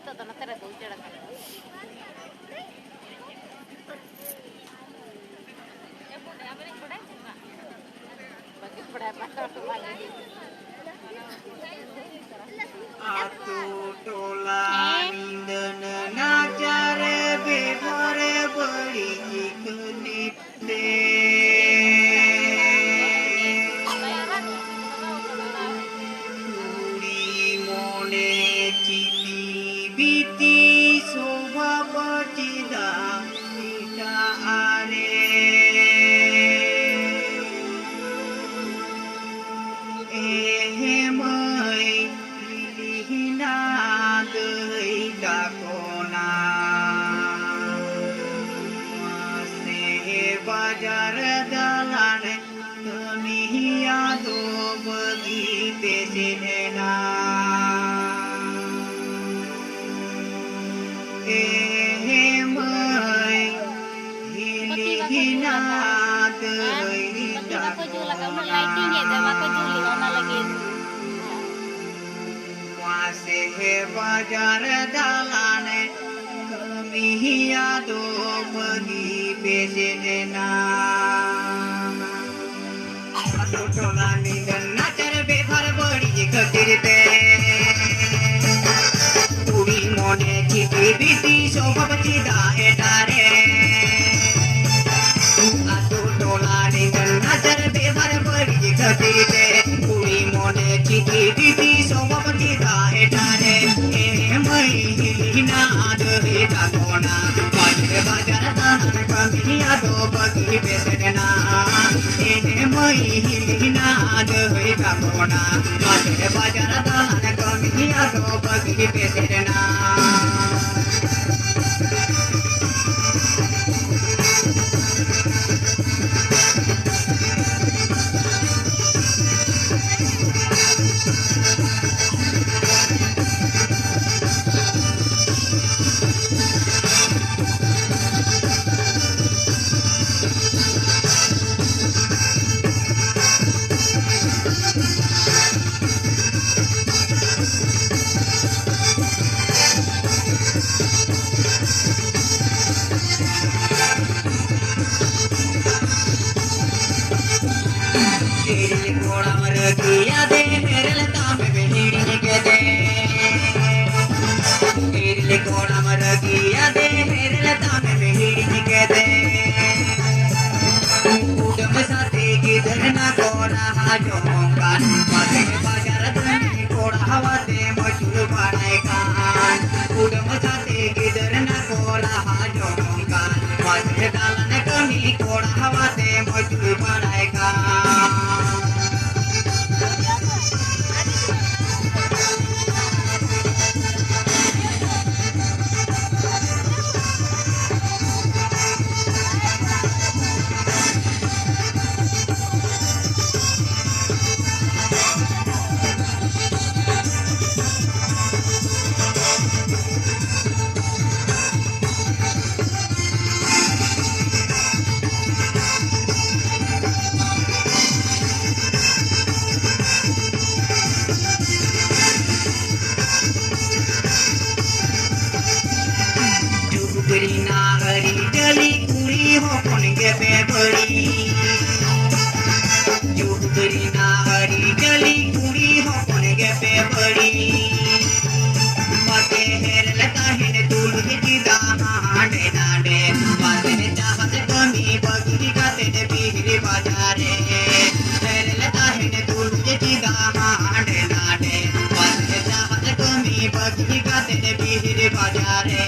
Dito to natira ko jara ka. Ya pode abang padaai na. Bagi padaai pasal tu lagi. Atu tola nindana nachare bebore bari kunit de Puri mone chiti biti sobha pachida ita are ehemai lilihina dei dakona se bajar dalane taniya do bagi pesena ehemai lilihina dei Aku jula kamu lighting ya, dah aku juli ona lagi. Wase bajar dalane kamiya do bagi pesena Tola nindana nachare bebore bari kunit de Puri mone chiti biti sobha pachida etare tola nindana nachare bebore bari kunit de Puri mone chiti biti sobha pachida etare ehemai hilina adhe dakona bajre bajar tan kamiya do bagi pesena ehemai hilina adhe dakona bajre bajar tan kamiya do bagi pesena तेरी घोड़ा मर किया दे मेरे लता में बिहड़ी के दे तेरी घोड़ा मर किया दे मेरे लता में बिहड़ी के दे उड़म साथे किधर ना घोड़ा हाजो कान माथे बाजार धनी घोड़ा हवा दे मजूर बनाए कान उड़म साथे किधर ना घोड़ा हाजो कान माथे डालन कमी घोड़ा हवा दे मजूर बनाए कान Beri nahari jali kuri hopon ke bebari Juk beri nahari jali kuri hopon ke bebari Mate her lata hin tul hijda hande nade Mate chahat kami bagi kate de bihri bajare Her lata hin tul hijda hande nade Mate chahat kami bagi kate de bihri bajare